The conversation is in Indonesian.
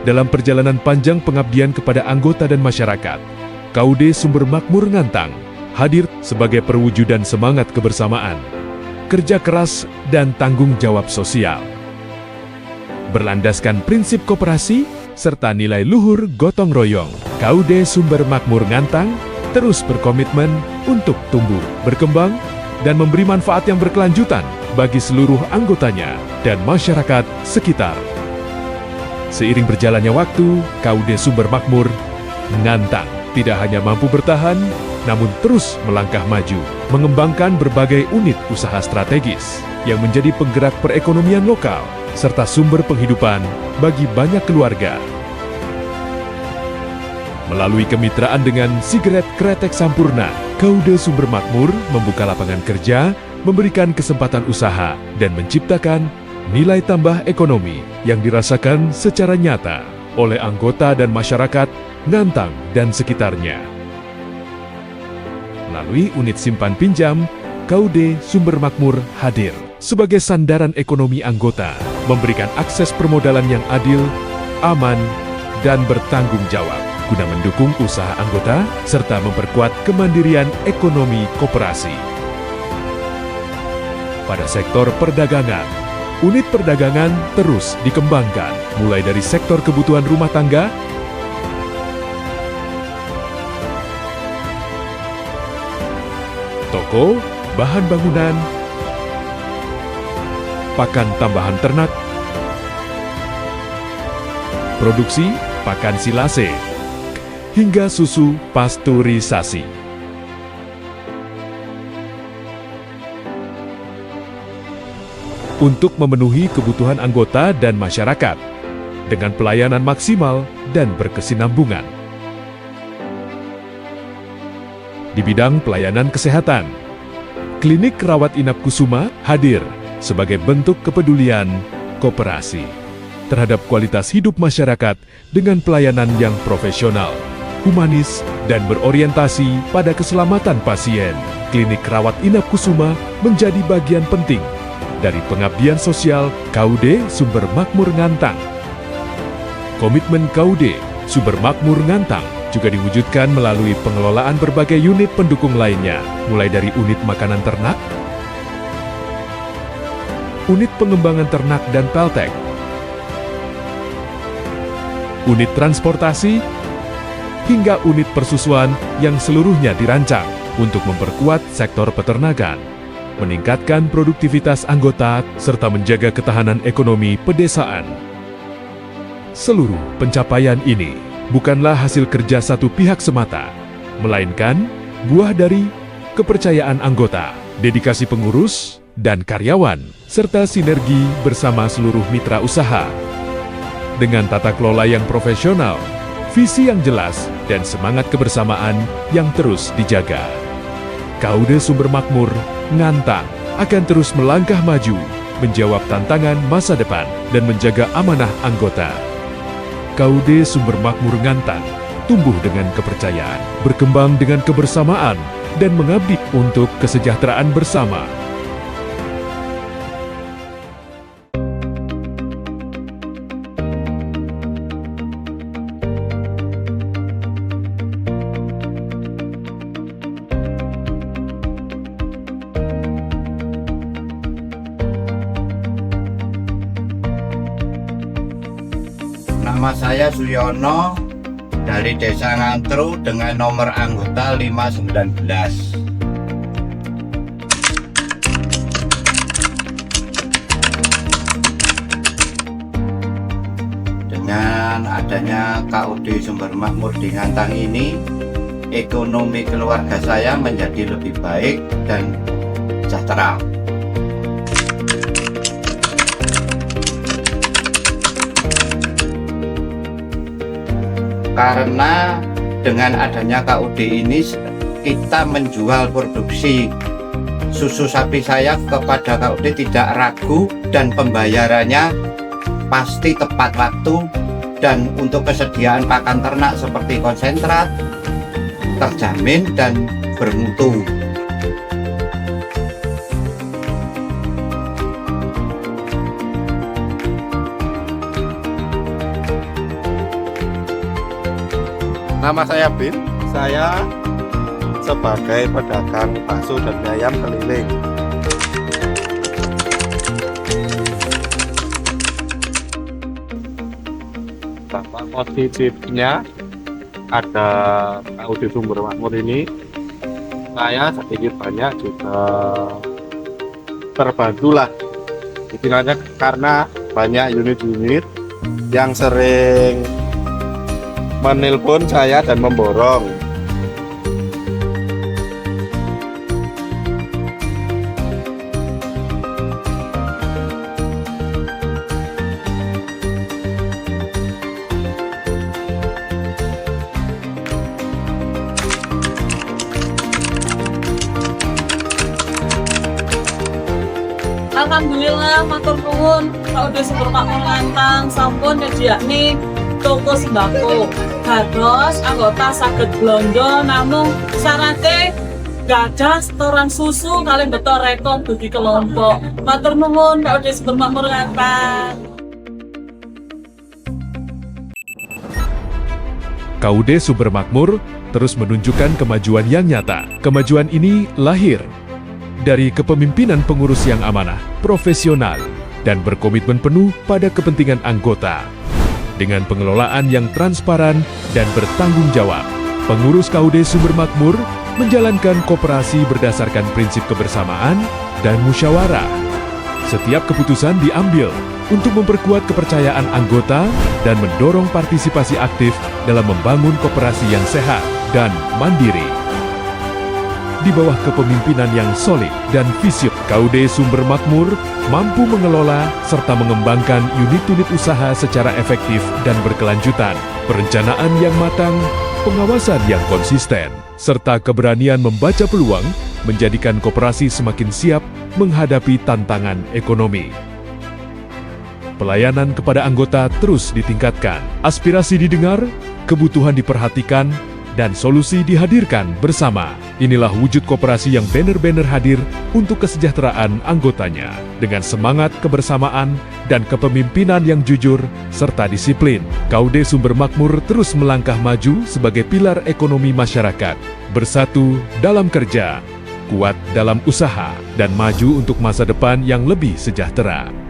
dalam perjalanan panjang pengabdian kepada anggota dan masyarakat, KUD Sumber Makmur Ngantang hadir sebagai perwujudan semangat kebersamaan, kerja keras, dan tanggung jawab sosial. Berlandaskan prinsip koperasi serta nilai luhur gotong royong, KUD Sumber Makmur Ngantang terus berkomitmen untuk tumbuh, berkembang, dan memberi manfaat yang berkelanjutan bagi seluruh anggotanya dan masyarakat sekitar. Seiring berjalannya waktu, KUD Sumber Makmur Ngantang tidak hanya mampu bertahan, namun terus melangkah maju, mengembangkan berbagai unit usaha strategis yang menjadi penggerak perekonomian lokal, serta sumber penghidupan bagi banyak keluarga. Melalui kemitraan dengan Sigaret Kretek Sampurna, KUD Sumber Makmur membuka lapangan kerja, memberikan kesempatan usaha, dan menciptakan nilai tambah ekonomi yang dirasakan secara nyata oleh anggota dan masyarakat Ngantang dan sekitarnya. Melalui unit simpan pinjam, KUD Sumber Makmur hadir sebagai sandaran ekonomi anggota, memberikan akses permodalan yang adil, aman, dan bertanggung jawab guna mendukung usaha anggota serta memperkuat kemandirian ekonomi koperasi. Pada sektor perdagangan, unit perdagangan terus dikembangkan, mulai dari sektor kebutuhan rumah tangga, toko, bahan bangunan, pakan tambahan ternak, produksi pakan silase, hingga susu pasteurisasi. Untuk memenuhi kebutuhan anggota dan masyarakat dengan pelayanan maksimal dan berkesinambungan. Di bidang pelayanan kesehatan, Klinik Rawat Inap Kusuma hadir sebagai bentuk kepedulian koperasi terhadap kualitas hidup masyarakat dengan pelayanan yang profesional, humanis, dan berorientasi pada keselamatan pasien. Klinik Rawat Inap Kusuma menjadi bagian penting dari pengabdian sosial KUD Sumber Makmur Ngantang. Komitmen KUD Sumber Makmur Ngantang juga diwujudkan melalui pengelolaan berbagai unit pendukung lainnya, mulai dari unit makanan ternak, unit pengembangan ternak dan peltek, unit transportasi, hingga unit persusuan yang seluruhnya dirancang untuk memperkuat sektor peternakan, meningkatkan produktivitas anggota, serta menjaga ketahanan ekonomi pedesaan. Seluruh pencapaian ini bukanlah hasil kerja satu pihak semata, melainkan buah dari kepercayaan anggota, dedikasi pengurus dan karyawan, serta sinergi bersama seluruh mitra usaha. Dengan tata kelola yang profesional, visi yang jelas, dan semangat kebersamaan yang terus dijaga, KUD Sumber Makmur Ngantang akan terus melangkah maju, menjawab tantangan masa depan, dan menjaga amanah anggota. KUD Sumber Makmur Ngantang tumbuh dengan kepercayaan, berkembang dengan kebersamaan, dan mengabdi untuk kesejahteraan bersama. Nama saya Suyono dari Desa Ngantru dengan nomor anggota 519. Dengan adanya KUD Sumber Makmur di Ngantang ini, ekonomi keluarga saya menjadi lebih baik dan sejahtera. Karena dengan adanya KUD ini kita menjual produksi susu sapi saya kepada KUD tidak ragu, dan pembayarannya pasti tepat waktu, dan untuk kesediaan pakan ternak seperti konsentrat terjamin dan bermutu. Nama saya Bin, saya sebagai pedagang bakso dan mie ayam keliling. Dampak positifnya ada KUD Sumber Makmur ini, saya sedikit banyak juga terbantu lah, istilahnya karena banyak unit-unit yang sering menelpon saya dan memborong. Alhamdulillah, matur nuwun KUD Sumber Makmur Lantang sampun nyediakne toko sembako. Dados anggota saged blanja namung syaraté gadah setoran susu kalih beto rekon dugi kelompok. Matur nuwun KUD Sumber Makmur Lantang. KUD Sumber Makmur terus menunjukkan kemajuan yang nyata. Kemajuan ini lahir dari kepemimpinan pengurus yang amanah, profesional, dan berkomitmen penuh pada kepentingan anggota. Dengan pengelolaan yang transparan dan bertanggung jawab, pengurus KUD Sumber Makmur menjalankan koperasi berdasarkan prinsip kebersamaan dan musyawarah. Setiap keputusan diambil untuk memperkuat kepercayaan anggota dan mendorong partisipasi aktif dalam membangun koperasi yang sehat dan mandiri. Di bawah kepemimpinan yang solid dan visioner, KUD Sumber Makmur mampu mengelola serta mengembangkan unit-unit usaha secara efektif dan berkelanjutan. Perencanaan yang matang, pengawasan yang konsisten, serta keberanian membaca peluang menjadikan koperasi semakin siap menghadapi tantangan ekonomi. Pelayanan kepada anggota terus ditingkatkan, aspirasi didengar, kebutuhan diperhatikan, dan solusi dihadirkan bersama. Inilah wujud koperasi yang benar-benar hadir untuk kesejahteraan anggotanya. Dengan semangat kebersamaan dan kepemimpinan yang jujur serta disiplin, KUD Sumber Makmur terus melangkah maju sebagai pilar ekonomi masyarakat. Bersatu dalam kerja, kuat dalam usaha, dan maju untuk masa depan yang lebih sejahtera.